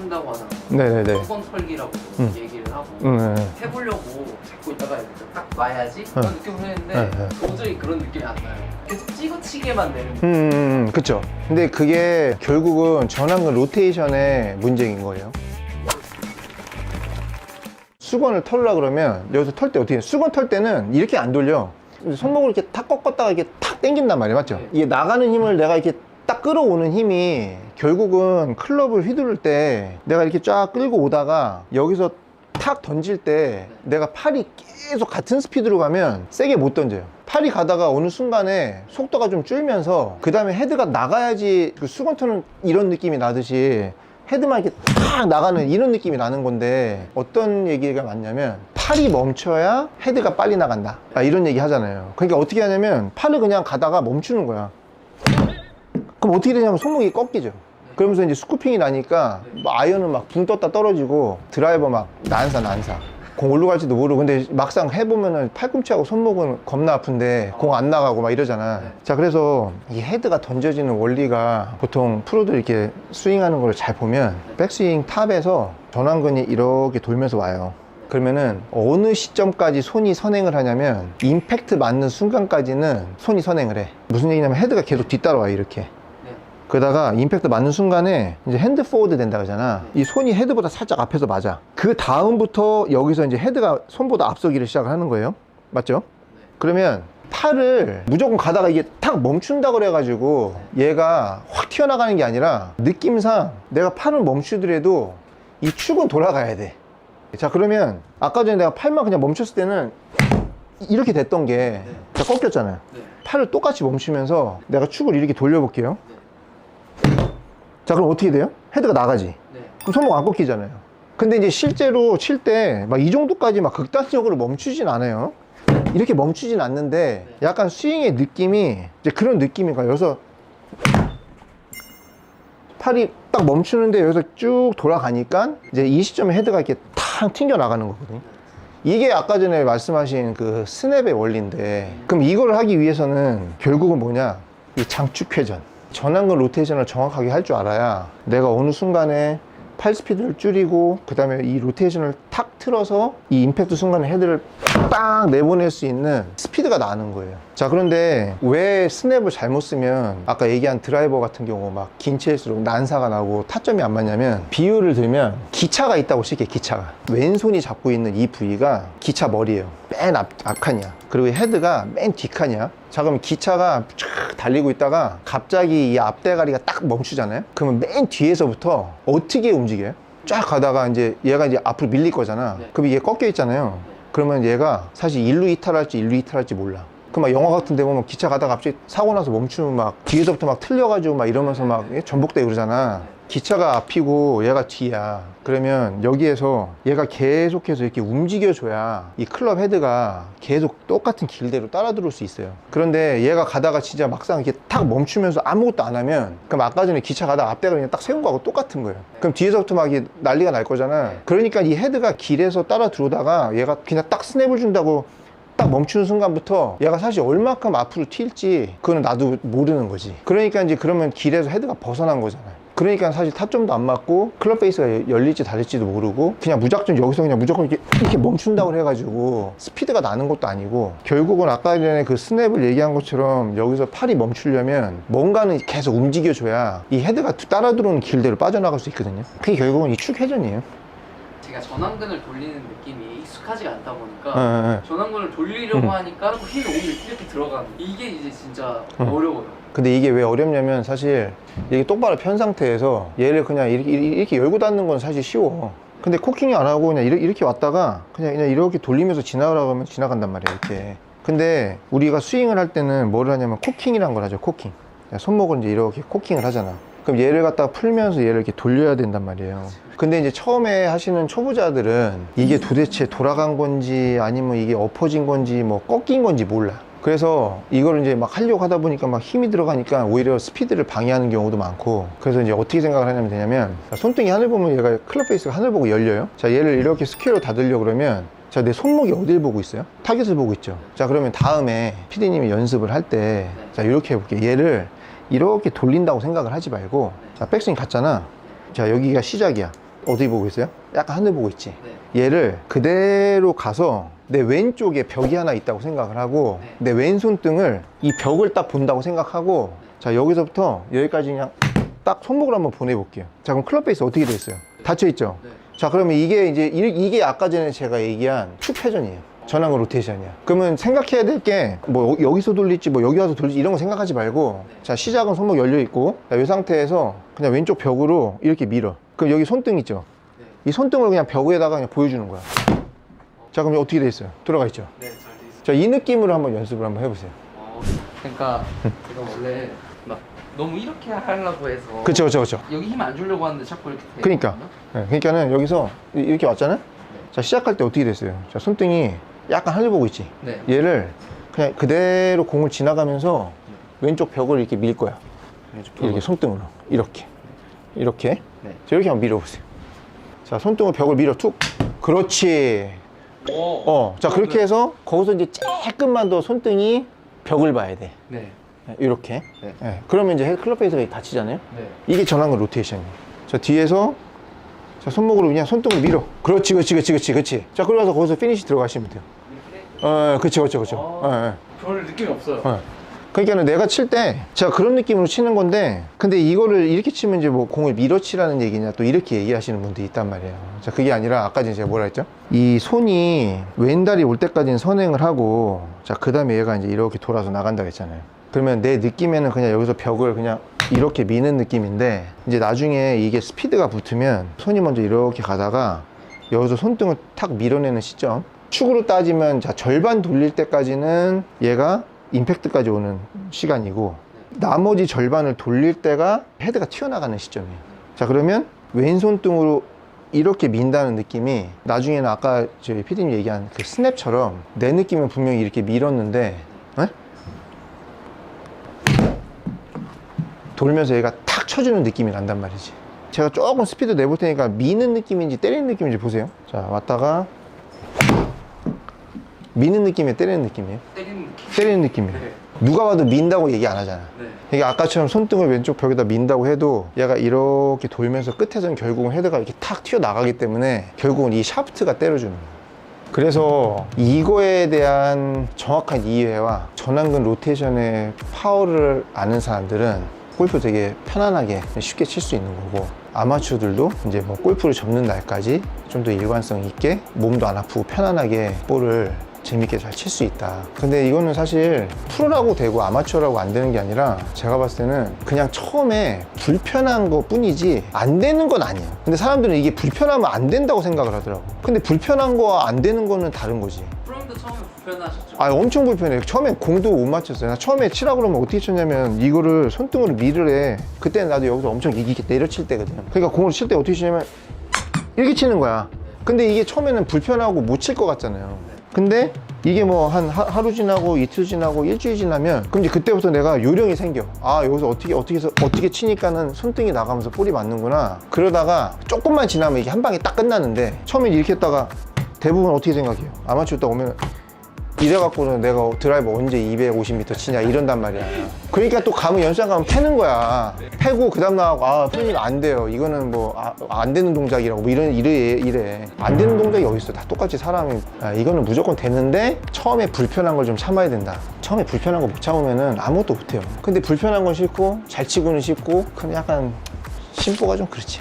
멈춘다고 하잖아요. 네네네. 수건 털기라고 얘기를 하고 해보려고 잡고 있다가 이렇게 딱 놔야지 그런 느낌을 했는데 도저히 그런 느낌이 안 나요. 계속 찍어치게만 되는 그쵸. 근데 그게 결국은 전완근 로테이션의 문제인 거예요. 수건을 털으려 그러면 여기서 털 때 어떻게 해요? 수건 털 때는 이렇게 안 돌려. 손목을 이렇게 탁 꺾었다가 이렇게 탁 당긴단 말이에요. 맞죠? 이게 나가는 힘을 내가 이렇게 딱 끌어오는 힘이 결국은 클럽을 휘두를 때 내가 이렇게 쫙 끌고 오다가 여기서 탁 던질 때 내가 팔이 계속 같은 스피드로 가면 세게 못 던져요. 팔이 가다가 어느 순간에 속도가 좀 줄면서 그 다음에 헤드가 나가야지 그 수건 터는 이런 느낌이 나듯이 헤드만 이렇게 탁 나가는 이런 느낌이 나는 건데 어떤 얘기가 맞냐면 팔이 멈춰야 헤드가 빨리 나간다 이런 얘기 하잖아요. 그러니까 어떻게 하냐면 팔을 그냥 가다가 멈추는 거야. 그럼 어떻게 되냐면 손목이 꺾이죠. 그러면서 이제 스쿠핑이 나니까 아이언은 막 붕 떴다 떨어지고 드라이버 막 난사 공 올로 갈지도 모르고. 근데 막상 해보면은 팔꿈치하고 손목은 겁나 아픈데 공 안 나가고 막 이러잖아. 자, 그래서 이 헤드가 던져지는 원리가 보통 프로들 이렇게 스윙하는 걸 잘 보면 백스윙 탑에서 전완근이 이렇게 돌면서 와요. 그러면은 어느 시점까지 손이 선행을 하냐면 임팩트 맞는 순간까지는 손이 선행을 해. 무슨 얘기냐면 헤드가 계속 뒤따라와 이렇게. 그러다가 임팩트 맞는 순간에 이제 핸드 포워드 된다 그러잖아. 이 손이 헤드보다 살짝 앞에서 맞아. 그 다음부터 여기서 이제 헤드가 손보다 앞서기를 시작을 하는 거예요. 맞죠? 그러면 팔을 무조건 가다가 이게 탁 멈춘다 그래가지고 얘가 확 튀어나가는 게 아니라 느낌상 내가 팔을 멈추더라도 이 축은 돌아가야 돼. 자, 그러면 아까 전에 내가 팔만 그냥 멈췄을 때는 이렇게 됐던 게 자, 꺾였잖아요. 팔을 똑같이 멈추면서 내가 축을 이렇게 돌려볼게요. 자, 그럼 어떻게 돼요? 헤드가 나가지. 그럼 손목 안 꺾이잖아요. 근데 이제 실제로 칠 때 막 이 정도까지 막 극단적으로 멈추진 않아요. 이렇게 멈추진 않는데 약간 스윙의 느낌이 이제 그런 느낌인가. 여기서 팔이 딱 멈추는데 여기서 쭉 돌아가니까 이제 이 시점에 헤드가 이렇게 탁 튕겨 나가는 거거든요. 이게 아까 전에 말씀하신 그 스냅의 원리인데, 그럼 이걸 하기 위해서는 결국은 뭐냐? 이 장축 회전, 전완근 로테이션을 정확하게 할 줄 알아야 내가 어느 순간에 팔 스피드를 줄이고 그 다음에 이 로테이션을 탁 틀어서 이 임팩트 순간에 헤드를 빵 내보낼 수 있는 스피드가 나는 거예요. 자, 그런데 왜 스냅을 잘못 쓰면 아까 얘기한 드라이버 같은 경우 막 긴 채일수록 난사가 나고 타점이 안 맞냐면, 비유를 들면 기차가 있다고 칠게. 기차가 왼손이 잡고 있는 이 부위가 기차 머리예요. 맨 앞칸이야. 그리고 헤드가 맨 뒷칸이야. 자, 그럼 기차가 쫙 달리고 있다가 갑자기 이 앞대가리가 딱 멈추잖아요. 그러면 맨 뒤에서부터 어떻게 움직여요? 쫙 가다가 이제 얘가 이제 앞으로 밀릴 거잖아. 그럼 이게 꺾여 있잖아요. 그러면 얘가 사실 일루 이탈할지 일루 이탈할지 몰라. 그 막 영화 같은 데 보면 기차 가다가 갑자기 사고 나서 멈추면 막 뒤에서부터 막 틀려가지고 막 이러면서 막 전복되고 그러잖아. 기차가 앞이고 얘가 뒤야. 그러면 여기에서 얘가 계속해서 이렇게 움직여줘야 이 클럽 헤드가 계속 똑같은 길대로 따라 들어올 수 있어요. 그런데 얘가 가다가 진짜 막상 이렇게 탁 멈추면서 아무것도 안 하면, 그럼 아까 전에 기차 가다가 앞대가 그냥 딱 세운 거하고 똑같은 거예요. 그럼 뒤에서부터 막 이게 난리가 날 거잖아. 그러니까 이 헤드가 길에서 따라 들어오다가 얘가 그냥 딱 스냅을 준다고 딱 멈추는 순간부터 얘가 사실 얼마큼 앞으로 튈지 그거는 나도 모르는 거지. 그러니까 이제 그러면 길에서 헤드가 벗어난 거잖아요. 그러니까 사실 타점도 안 맞고 클럽 페이스가 열릴지 닫을지도 모르고 그냥 무작정 여기서 그냥 무조건 이렇게 멈춘다고 해가지고 스피드가 나는 것도 아니고, 결국은 아까 전에 그 스냅을 얘기한 것처럼 여기서 팔이 멈추려면 뭔가는 계속 움직여줘야 이 헤드가 따라 들어오는 길대로 빠져나갈 수 있거든요. 그게 결국은 이 축 회전이에요. 제가 전완근을 돌리는 느낌이 익숙하지가 않다 보니까 전완근을 돌리려고 하니까 힘이 오면 이렇게 들어가는, 이게 이제 진짜 어려워요. 근데 이게 왜 어렵냐면 사실 이게 똑바로 편 상태에서 얘를 그냥 이렇게 열고 닫는 건 사실 쉬워. 근데 코킹이 안 하고 그냥 이렇게 왔다가 그냥 이렇게 돌리면서 지나가라고 하면 지나간단 말이야, 이렇게. 근데 우리가 스윙을 할 때는 뭐를 하냐면 코킹이란 걸 하죠. 코킹. 손목을 이제 이렇게 코킹을 하잖아. 그럼 얘를 갖다가 풀면서 얘를 이렇게 돌려야 된단 말이에요. 근데 이제 처음에 하시는 초보자들은 이게 도대체 돌아간 건지 아니면 이게 엎어진 건지 뭐 꺾인 건지 몰라. 그래서 이걸 이제 막 하려고 하다 보니까 막 힘이 들어가니까 오히려 스피드를 방해하는 경우도 많고, 그래서 이제 어떻게 생각을 하냐면 되냐면, 손등이 하늘 보면 얘가 클럽 페이스가 하늘 보고 열려요. 자, 얘를 이렇게 스퀘어로 닫으려고 그러면, 자, 내 손목이 어딜 보고 있어요? 타겟을 보고 있죠. 자, 그러면 다음에 PD님이 연습을 할 때, 자, 이렇게 해볼게요. 얘를 이렇게 돌린다고 생각을 하지 말고, 자, 백스윙 갔잖아. 자, 여기가 시작이야. 어디 보고 있어요? 약간 하늘 보고 있지? 네. 얘를 그대로 가서 내 왼쪽에 벽이 하나 있다고 생각을 하고 네. 내 왼손등을 이 벽을 딱 본다고 생각하고 자 여기서부터 여기까지 그냥 딱 손목을 한번 보내볼게요. 자 그럼 클럽 베이스 어떻게 됐어요? 닫혀있죠? 네. 자 그러면 이게 이제 이게 아까 전에 제가 얘기한 축 회전이에요. 전환과 로테이션이야. 그러면 생각해야 될 게 뭐 여기서 돌릴지 뭐 여기 와서 돌릴지 이런 거 생각하지 말고 자 시작은 손목 열려 있고 이 상태에서 그냥 왼쪽 벽으로 이렇게 밀어. 그럼 여기 손등 있죠? 네. 이 손등을 그냥 벽에다가 그냥 보여주는 거야. 자 그럼 어떻게 돼 있어요? 들어가 있죠? 네, 잘 돼 있어요. 자 이 느낌으로 한번 연습을 한번 해보세요. 그러니까 제가 원래 막 너무 이렇게 하려고 해서 그쵸 그쵸 그쵸. 여기 힘 안 주려고 하는데 자꾸 이렇게 돼요. 그러니까 네, 그러니까는 여기서 이렇게 왔잖아요? 네. 자 시작할 때 어떻게 됐어요? 자 손등이 약간 하늘 보고 있지? 네. 얘를 그냥 그대로 공을 지나가면서 왼쪽 벽을 이렇게 밀 거야. 이렇게 손등으로 이렇게 이렇게 네. 자, 이렇게 한번 밀어보세요. 자 손등으로 벽을 밀어 툭. 그렇지. 자 그렇게 해서 거기서 이제 조금만 더 손등이 벽을 봐야 돼. 네. 이렇게. 네. 네. 그러면 이제 클럽 베이스가 다치잖아요. 네. 이게 전환과 로테이션이에요. 자 뒤에서 자 손목으로 그냥 손등을 밀어. 그렇지 그렇지 그렇지 그렇지 그렇지. 자 그러면서 거기서 피니시 들어가시면 돼요. 그렇죠 그렇죠 그렇죠. 별 느낌이 없어요. 그러니까 내가 칠 때 제가 그런 느낌으로 치는 건데 근데 이거를 이렇게 치면 이제 뭐 공을 밀어치라는 얘기냐 또 이렇게 얘기하시는 분도 있단 말이에요. 자 그게 아니라 아까 전에 제가 뭐라 했죠? 이 손이 왼다리 올 때까지는 선행을 하고 자 그 다음에 얘가 이제 이렇게 돌아서 나간다고 했잖아요. 그러면 내 느낌에는 그냥 여기서 벽을 그냥 이렇게 미는 느낌인데 이제 나중에 이게 스피드가 붙으면 손이 먼저 이렇게 가다가 여기서 손등을 탁 밀어내는 시점 축으로 따지면 자 절반 돌릴 때까지는 얘가 임팩트까지 오는 시간이고 나머지 절반을 돌릴 때가 헤드가 튀어나가는 시점이에요. 자 그러면 왼손등으로 이렇게 민다는 느낌이 나중에는 아까 저희 PD님 얘기한 그 스냅처럼 내 느낌은 분명히 이렇게 밀었는데 에? 돌면서 얘가 탁 쳐주는 느낌이 난단 말이지. 제가 조금 스피드 내볼 테니까 미는 느낌인지 때리는 느낌인지 보세요. 자 왔다가 미는 느낌이에요? 때리는 느낌이에요? 때리는 느낌이에요. 네. 누가 봐도 민다고 얘기 안 하잖아. 네. 이게 아까처럼 손등을 왼쪽 벽에다 민다고 해도 얘가 이렇게 돌면서 끝에서는 결국은 헤드가 이렇게 탁 튀어나가기 때문에 결국은 이 샤프트가 때려주는 거예요. 그래서 이거에 대한 정확한 이해와 전완근 로테이션의 파워를 아는 사람들은 골프 되게 편안하게 쉽게 칠 수 있는 거고 아마추어들도 이제 뭐 골프를 접는 날까지 좀 더 일관성 있게 몸도 안 아프고 편안하게 볼을 재밌게 잘 칠 수 있다. 근데 이거는 사실 프로라고 되고 아마추어라고 안 되는 게 아니라 제가 봤을 때는 그냥 처음에 불편한 것 뿐이지 안 되는 건 아니에요. 근데 사람들은 이게 불편하면 안 된다고 생각을 하더라고. 근데 불편한 거와 안 되는 거는 다른 거지. 프롬도 처음에 불편하셨죠? 엄청 불편해요. 처음에 공도 못 맞췄어요. 나 처음에 치라고 그러면 어떻게 쳤냐면 이거를 손등으로 밀을 해. 그때는 나도 여기서 엄청 이렇게 내려칠 때거든. 그러니까 공을 칠 때 어떻게 치냐면 이렇게 치는 거야. 근데 이게 처음에는 불편하고 못 칠 것 같잖아요. 근데 이게 뭐 한 하루 지나고 이틀 지나고 일주일 지나면 그럼 이제 그때부터 내가 요령이 생겨. 여기서 어떻게 치니까는 손등이 나가면서 볼이 맞는구나. 그러다가 조금만 지나면 이게 한 방에 딱 끝나는데 처음에 이렇게 했다가 대부분 어떻게 생각해요? 아마추어 딱 오면 이래갖고는 내가 드라이버 언제 250m 치냐 이런단 말이야. 그러니까 또 가면 연습장 가면 패는 거야. 패고 그 다음 나가고 프로님 안 돼요. 이거는 뭐 안 되는 동작이라고 뭐 이래. 안 되는 동작이 어디 있어. 다 똑같이 사람이 이거는 무조건 되는데 처음에 불편한 걸 좀 참아야 된다. 처음에 불편한 거 못 참으면은 아무것도 못해요. 근데 불편한 건 싫고 잘 치고는 싶고 그냥 약간 심보가 좀 그렇지.